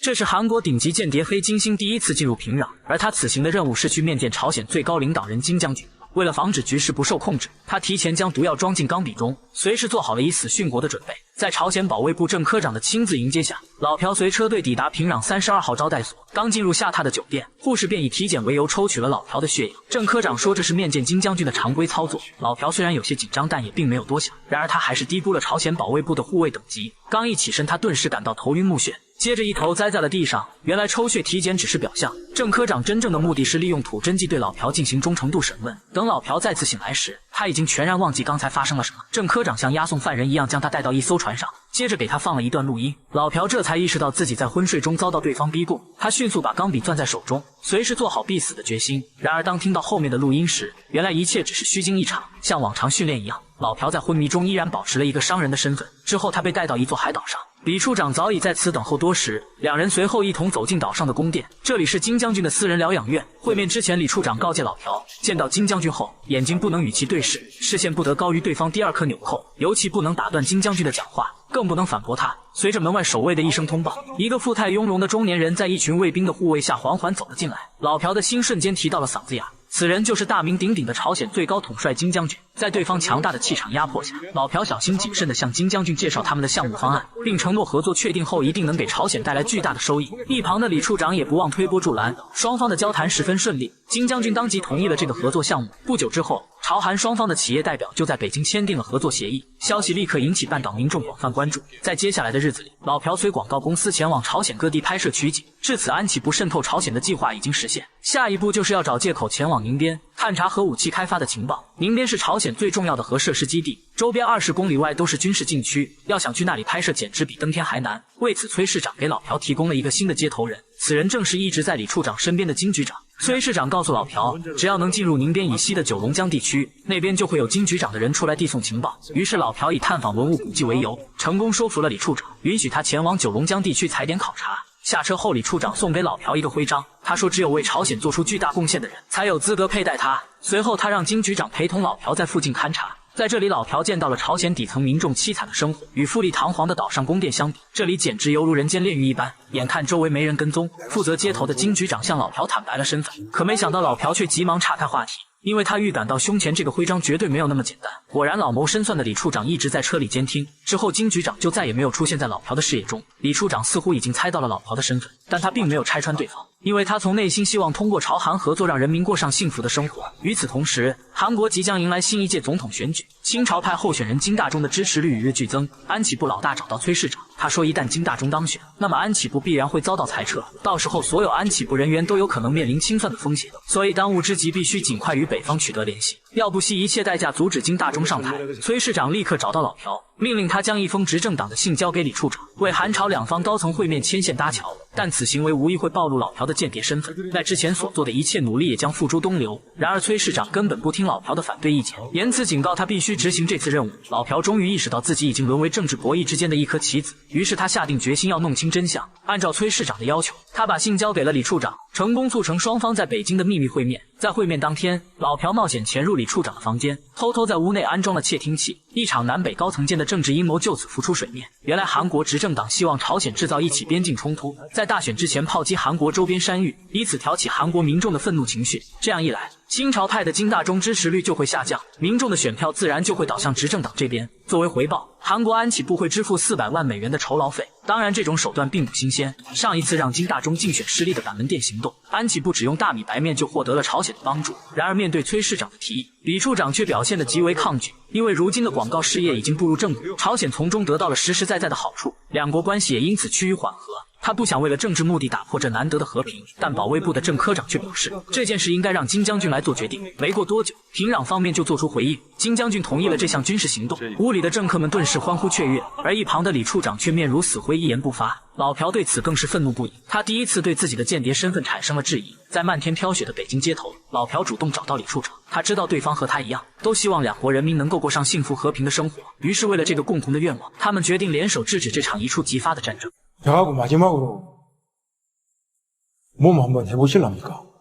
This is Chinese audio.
这是韩国顶级间谍黑金星第一次进入平壤，而他此行的任务是去面见朝鲜最高领导人金将军。为了防止局势不受控制，他提前将毒药装进钢笔中，随时做好了以死殉国的准备。在朝鲜保卫部正科长的亲自迎接下，老朴随车队抵达平壤32号招待所。刚进入下榻的酒店，护士便以体检为由抽取了老朴的血液。正科长说这是面见金将军的常规操作。老朴虽然有些紧张，但也并没有多想。然而他还是低估了朝鲜保卫部的护卫等级，刚一起身，他顿时感到头晕目眩。接着一头栽在了地上。原来抽血体检只是表象，郑科长真正的目的是利用吐真剂对老朴进行忠诚度审问。等老朴再次醒来时，他已经全然忘记刚才发生了什么。郑科长像押送犯人一样将他带到一艘船上，接着给他放了一段录音。老朴这才意识到自己在昏睡中遭到对方逼供，他迅速把钢笔攥在手中，随时做好必死的决心。然而当听到后面的录音时，原来一切只是虚惊一场，像往常训练一样，老朴在昏迷中依然保持了一个商人的身份。之后他被带到一座海岛上，李处长早已在此等候多时，两人随后一同走进岛上的宫殿，这里是金将军的私人疗养院。会面之前，李处长告诫老朴，见到金将军后，眼睛不能与其对视，视线不得高于对方第二颗纽扣，尤其不能打断金将军的讲话，更不能反驳他。随着门外守卫的一声通报，一个富态雍容的中年人在一群卫兵的护卫下缓缓走了进来。老朴的心瞬间提到了嗓子眼，此人就是大名鼎鼎的朝鲜最高统帅金将军。在对方强大的气场压迫下，老朴小心谨慎地向金将军介绍他们的项目方案，并承诺合作确定后一定能给朝鲜带来巨大的收益。一旁的李处长也不忘推波助澜，双方的交谈十分顺利，金将军当即同意了这个合作项目。不久之后，朝韩双方的企业代表就在北京签订了合作协议，消息立刻引起半岛民众广泛关注。在接下来的日子里，老朴随广告公司前往朝鲜各地拍摄取景，至此安启部渗透朝鲜的计划已经实现。下一步就是要找借口前往宁边，探查核武器开发的情报。宁边是朝鲜最重要的核设施基地，周边20公里外都是军事禁区，要想去那里拍摄简直比登天还难。为此，崔市长给老朴提供了一个新的接头人，此人正是一直在李处长身边的金局长。崔市长告诉老朴，只要能进入宁边以西的九龙江地区，那边就会有金局长的人出来递送情报。于是老朴以探访文物古迹为由，成功说服了李处长，允许他前往九龙江地区踩点考察。下车后，李处长送给老朴一个徽章，他说只有为朝鲜做出巨大贡献的人才有资格佩戴它。随后他让金局长陪同老朴在附近勘察。在这里，老朴见到了朝鲜底层民众凄惨的生活，与富丽堂皇的岛上宫殿相比，这里简直犹如人间炼狱一般。眼看周围没人跟踪，负责接头的金局长向老朴坦白了身份，可没想到老朴却急忙岔开话题，因为他预感到胸前这个徽章绝对没有那么简单。果然，老谋深算的李处长一直在车里监听，之后金局长就再也没有出现在老朴的视野中。李处长似乎已经猜到了老朴的身份，但他并没有拆穿对方，因为他从内心希望通过朝韩合作让人民过上幸福的生活。与此同时，韩国即将迎来新一届总统选举，亲朝派候选人金大中的支持率与日俱增。安启部老大找到崔市长，他说一旦金大中当选，那么安启部必然会遭到裁撤，到时候所有安启部人员都有可能面临清算的风险，所以当务之急必须尽快与北方取得联系，要不惜一切代价阻止金大中上台。崔市长立刻找到老朴，命令他将一封执政党的信交给李处长，为韩朝两方高层会面牵线搭桥。但此行为无疑会暴露老朴的间谍身份，那之前所做的一切努力也将付诸东流。然而崔市长根本不听老朴的反对意见，言辞警告他必须执行这次任务。老朴终于意识到自己已经沦为政治博弈之间的一颗棋子，于是他下定决心要弄清真相。按照崔市长的要求，他把信交给了李处长，成功促成双方在北京的秘密会面。在会面当天，老朴冒险潜入李处长的房间，偷偷在屋内安装了窃听器，一场南北高层间的政治阴谋就此浮出水面。原来韩国执政党希望朝鲜制造一起边境冲突，在大选之前炮击韩国周边山域，以此挑起韩国民众的愤怒情绪。这样一来，亲朝派的金大中支持率就会下降，民众的选票自然就会倒向执政党这边。作为回报，韩国安启部会支付400万美元的酬劳费。当然，这种手段并不新鲜。上一次让金大中竞选失利的板门店行动，安启部只用大米白面就获得了朝鲜的帮助。然而，面对崔市长的提议，李处长却表现得极为抗拒。因为如今的广告事业已经步入正轨，朝鲜从中得到了实实在在的好处，两国关系也因此趋于缓和。他不想为了政治目的打破这难得的和平，但保卫部的郑科长却表示，这件事应该让金将军来做决定。没过多久，平壤方面就做出回应，金将军同意了这项军事行动。屋里的政客们顿时欢呼雀跃，而一旁的李处长却面如死灰，一言不发。老朴对此更是愤怒不已，他第一次对自己的间谍身份产生了质疑。在漫天飘雪的北京街头，老朴主动找到李处长，他知道对方和他一样，都希望两国人民能够过上幸福和平的生活。于是为了这个共同的愿望，他们决定联手制止这场一触即发的战争。저하고 마지막으로 몸 한번 해보실랍니까?